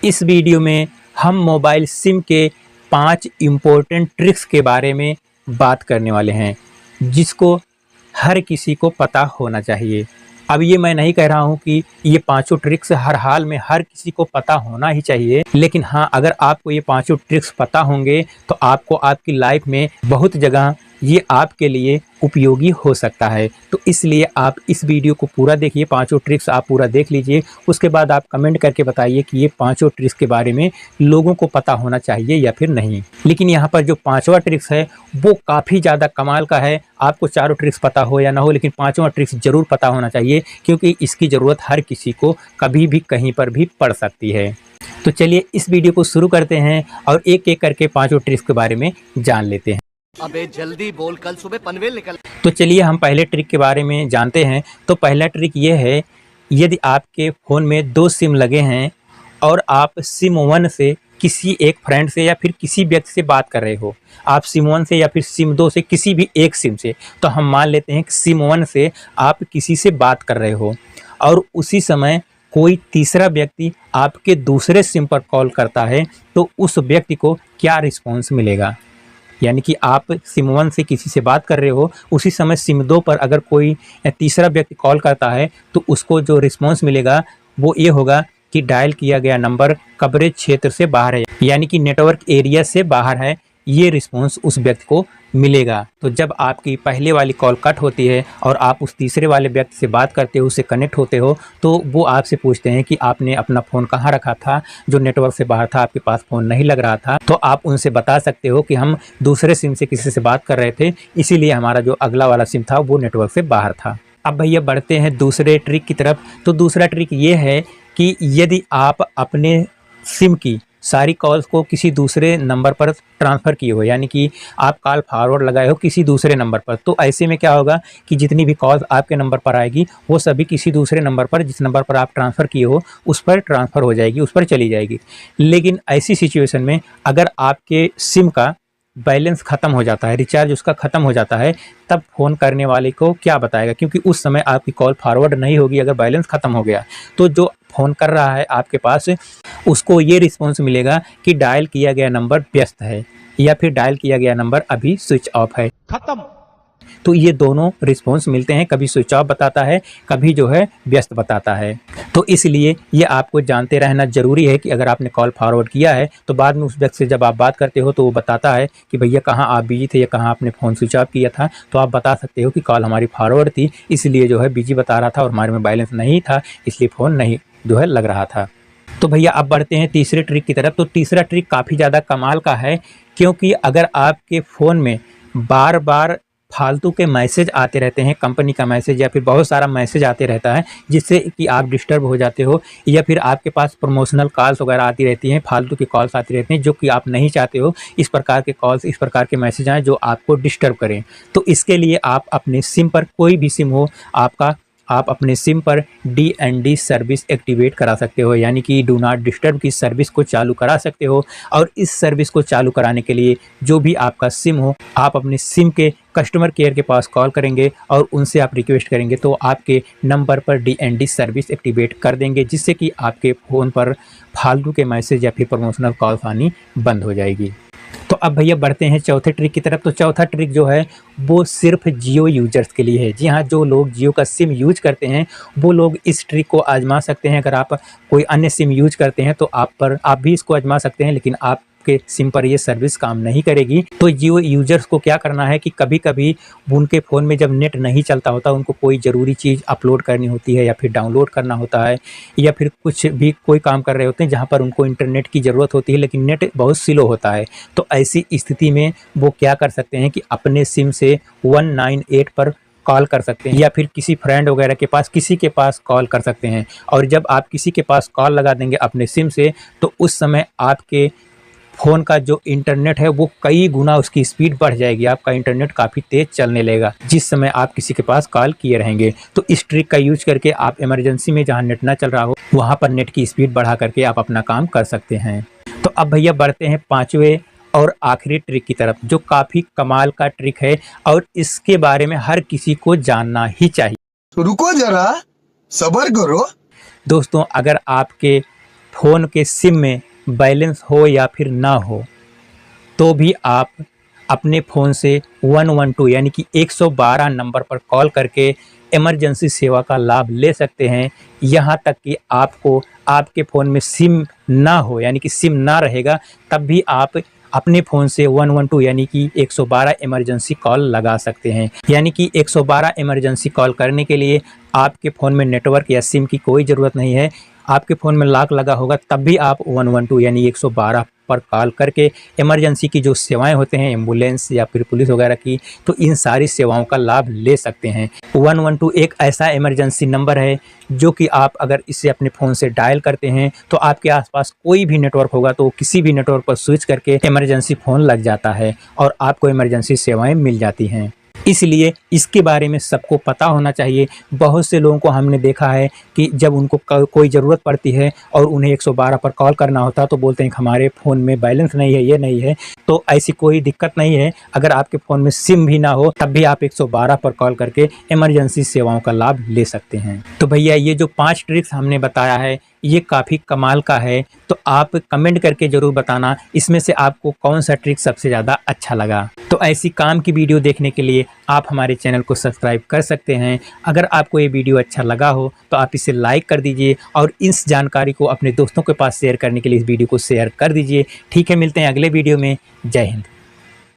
इस वीडियो में हम मोबाइल सिम के 5 इम्पोर्टेंट ट्रिक्स के बारे में बात करने वाले हैं, जिसको हर किसी को पता होना चाहिए। अब ये मैं नहीं कह रहा हूँ कि ये पाँचों ट्रिक्स हर हाल में हर किसी को पता होना ही चाहिए, लेकिन हाँ, अगर आपको ये पाँचों ट्रिक्स पता होंगे तो आपको आपकी लाइफ में बहुत जगह ये आपके लिए उपयोगी हो सकता है। तो इसलिए आप इस वीडियो को पूरा देखिए, पाँचों ट्रिक्स आप पूरा देख लीजिए। उसके बाद आप कमेंट करके बताइए कि ये पाँचों ट्रिक्स के बारे में लोगों को पता होना चाहिए या फिर नहीं। लेकिन यहाँ पर जो पाँचवा ट्रिक्स है वो काफ़ी ज़्यादा कमाल का है। आपको चारों ट्रिक्स पता हो या ना हो, लेकिन पाँचवा ट्रिक्स ज़रूर पता होना चाहिए, क्योंकि इसकी ज़रूरत हर किसी को कभी भी कहीं पर भी पड़ सकती है। तो चलिए इस वीडियो को शुरू करते हैं और एक एक करके पाँचों ट्रिक्स के बारे में जान लेते हैं। अबे जल्दी बोल, कल सुबह पनवेल निकल। तो चलिए हम पहले ट्रिक के बारे में जानते हैं। तो पहला ट्रिक ये है, यदि आपके फ़ोन में 2 सिम लगे हैं और आप सिम 1 से किसी एक फ्रेंड से या फिर किसी व्यक्ति से बात कर रहे हो, आप सिम 1 से या फिर सिम 2 से किसी भी एक सिम से, तो हम मान लेते हैं कि सिम 1 से आप किसी से बात कर रहे हो और उसी समय कोई तीसरा व्यक्ति आपके दूसरे सिम पर कॉल करता है, तो उस व्यक्ति को क्या रिस्पॉन्स मिलेगा। यानी कि आप सिम 1 से किसी से बात कर रहे हो, उसी समय सिम 2 पर अगर कोई तीसरा व्यक्ति कॉल करता है तो उसको जो रिस्पॉन्स मिलेगा वो ये होगा कि डायल किया गया नंबर कवरेज क्षेत्र से बाहर है, यानी कि नेटवर्क एरिया से बाहर है। ये रिस्पॉन्स उस व्यक्ति को मिलेगा। तो जब आपकी पहले वाली कॉल कट होती है और आप उस तीसरे वाले व्यक्ति से बात करते हो, उससे कनेक्ट होते हो, तो वो आपसे पूछते हैं कि आपने अपना फ़ोन कहाँ रखा था, जो नेटवर्क से बाहर था, आपके पास फ़ोन नहीं लग रहा था। तो आप उनसे बता सकते हो कि हम दूसरे सिम से किसी से बात कर रहे थे, इसीलिए हमारा जो अगला वाला सिम था वो नेटवर्क से बाहर था। अब भैया बढ़ते हैं दूसरे ट्रिक की तरफ। तो दूसरा ट्रिक ये है कि यदि आप अपने सिम की सारी कॉल्स को किसी दूसरे नंबर पर ट्रांसफ़र किए हो, यानी कि आप कॉल फॉरवर्ड लगाए हो किसी दूसरे नंबर पर, तो ऐसे में क्या होगा कि जितनी भी कॉल्स आपके नंबर पर आएगी वो सभी किसी दूसरे नंबर पर, जिस नंबर पर आप ट्रांसफ़र किए हो उस पर ट्रांसफ़र हो जाएगी, उस पर चली जाएगी। लेकिन ऐसी सिचुएशन में अगर आपके सिम का बैलेंस ख़त्म हो जाता है, रिचार्ज उसका ख़त्म हो जाता है, तब फ़ोन करने वाले को क्या बताएगा, क्योंकि उस समय आपकी कॉल फॉरवर्ड नहीं होगी। अगर बैलेंस ख़त्म हो गया तो जो फ़ोन कर रहा है आपके पास, उसको ये रिस्पॉन्स मिलेगा कि डायल किया गया नंबर व्यस्त है या फिर डायल किया गया नंबर अभी स्विच ऑफ है। खत्म। तो ये दोनों रिस्पॉन्स मिलते हैं, कभी स्विच ऑफ बताता है, कभी जो है व्यस्त बताता है। तो इसलिए ये आपको जानते रहना ज़रूरी है कि अगर आपने कॉल फॉरवर्ड किया है तो बाद में उस व्यक्ति से जब आप बात करते हो तो वो बताता है कि भैया कहाँ आप बिजी थे या कहाँ आपने फ़ोन स्विच ऑफ किया था, तो आप बता सकते हो कि कॉल हमारी फॉरवर्ड थी, इसलिए जो है बिजी बता रहा था और हमारे में बैलेंस नहीं था, इसलिए फ़ोन नहीं जो है लग रहा था। तो भैया अब बढ़ते हैं तीसरे ट्रिक की तरफ। तो तीसरा ट्रिक काफ़ी ज़्यादा कमाल का है, क्योंकि अगर आपके फ़ोन में बार बार फालतू के मैसेज आते रहते हैं, कंपनी का मैसेज या फिर बहुत सारा मैसेज आते रहता है, जिससे कि आप डिस्टर्ब हो जाते हो, या फिर आपके पास प्रमोशनल कॉल्स वगैरह आती रहती हैं, फालतू की कॉल्स आती रहती हैं जो कि आप नहीं चाहते हो इस प्रकार के कॉल्स, इस प्रकार के मैसेज आएँ जो आपको डिस्टर्ब करें। तो इसके लिए आप अपने सिम पर, कोई भी सिम हो आपका, आप अपने सिम पर DND सर्विस एक्टिवेट करा सकते हो, यानी कि डू नॉट डिस्टर्ब की सर्विस को चालू करा सकते हो। और इस सर्विस को चालू कराने के लिए जो भी आपका सिम हो, आप अपने सिम के कस्टमर केयर के पास कॉल करेंगे और उनसे आप रिक्वेस्ट करेंगे, तो आपके नंबर पर DND सर्विस एक्टिवेट कर देंगे, जिससे कि आपके फ़ोन पर फालतू के मैसेज या फिर प्रमोशनल कॉल्स आनी बंद हो जाएगी। तो अब भैया बढ़ते हैं चौथे ट्रिक की तरफ। तो चौथा ट्रिक जो है वो सिर्फ जियो यूजर्स के लिए है। जी हाँ, जो लोग जियो का सिम यूज करते हैं वो लोग इस ट्रिक को आजमा सकते हैं। अगर आप कोई अन्य सिम यूज करते हैं तो आप भी इसको आजमा सकते हैं, लेकिन आपके सिम पर ये सर्विस काम नहीं करेगी। तो जियो यूजर्स को क्या करना है कि कभी कभी उनके फ़ोन में जब नेट नहीं चलता होता, उनको कोई ज़रूरी चीज़ अपलोड करनी होती है या फिर डाउनलोड करना होता है, या फिर कुछ भी कोई काम कर रहे होते हैं जहाँ पर उनको इंटरनेट की ज़रूरत होती है लेकिन नेट बहुत स्लो होता है, तो ऐसी स्थिति में वो क्या कर सकते हैं कि अपने सिम से 198 पर कॉल कर सकते हैं, या फिर किसी फ्रेंड वगैरह के पास, किसी के पास कॉल कर सकते हैं। और जब आप किसी के पास कॉल लगा देंगे अपने सिम से, तो उस समय आपके फ़ोन का जो इंटरनेट है वो कई गुना उसकी स्पीड बढ़ जाएगी, आपका इंटरनेट काफ़ी तेज़ चलने लगेगा जिस समय आप किसी के पास कॉल किए रहेंगे। तो इस ट्रिक का यूज करके आप इमरजेंसी में जहाँ नेट ना चल रहा हो वहाँ पर नेट की स्पीड बढ़ा करके आप अपना काम कर सकते हैं। तो अब भैया बढ़ते हैं पाँचवें और आखिरी ट्रिक की तरफ, जो काफ़ी कमाल का ट्रिक है और इसके बारे में हर किसी को जानना ही चाहिए। रुको जरा, सब्र करो। दोस्तों, अगर आपके फ़ोन के सिम में बैलेंस हो या फिर ना हो, तो भी आप अपने फ़ोन से 112 यानी कि 112 नंबर पर कॉल करके इमरजेंसी सेवा का लाभ ले सकते हैं। यहाँ तक कि आपको आपके फ़ोन में सिम ना हो यानी कि सिम ना रहेगा, तब भी आप अपने फ़ोन से 112 यानी कि 112 इमरजेंसी कॉल लगा सकते हैं। यानी कि 112 इमरजेंसी कॉल करने के लिए आपके फ़ोन में नेटवर्क या सिम की कोई ज़रूरत नहीं है। आपके फ़ोन में लॉक लगा होगा तब भी आप 112 यानी 112 पर कॉल करके इमरजेंसी की जो सेवाएं होते हैं, एम्बुलेंस या फिर पुलिस वगैरह की, तो इन सारी सेवाओं का लाभ ले सकते हैं। 112 एक ऐसा इमरजेंसी नंबर है जो कि आप अगर इसे अपने फ़ोन से डायल करते हैं तो आपके आसपास कोई भी नेटवर्क होगा तो किसी भी नेटवर्क पर स्विच करके इमरजेंसी फ़ोन लग जाता है और आपको इमरजेंसी सेवाएं मिल जाती हैं। इसलिए इसके बारे में सबको पता होना चाहिए। बहुत से लोगों को हमने देखा है कि जब उनको कोई ज़रूरत पड़ती है और उन्हें 112 पर कॉल करना होता है तो बोलते हैं कि हमारे फ़ोन में बैलेंस नहीं है, ये नहीं है। तो ऐसी कोई दिक्कत नहीं है। अगर आपके फ़ोन में सिम भी ना हो तब भी आप 112 पर कॉल करके इमरजेंसी सेवाओं का लाभ ले सकते हैं। तो भैया ये जो 5 ट्रिक्स हमने बताया है ये काफ़ी कमाल का है, तो आप कमेंट करके ज़रूर बताना इसमें से आपको कौन सा ट्रिक सबसे ज़्यादा अच्छा लगा। तो ऐसी काम की वीडियो देखने के लिए आप हमारे चैनल को सब्सक्राइब कर सकते हैं। अगर आपको ये वीडियो अच्छा लगा हो तो आप इसे लाइक कर दीजिए और इस जानकारी को अपने दोस्तों के पास शेयर करने के लिए इस वीडियो को शेयर कर दीजिए। ठीक है, मिलते हैं अगले वीडियो में। जय हिंद।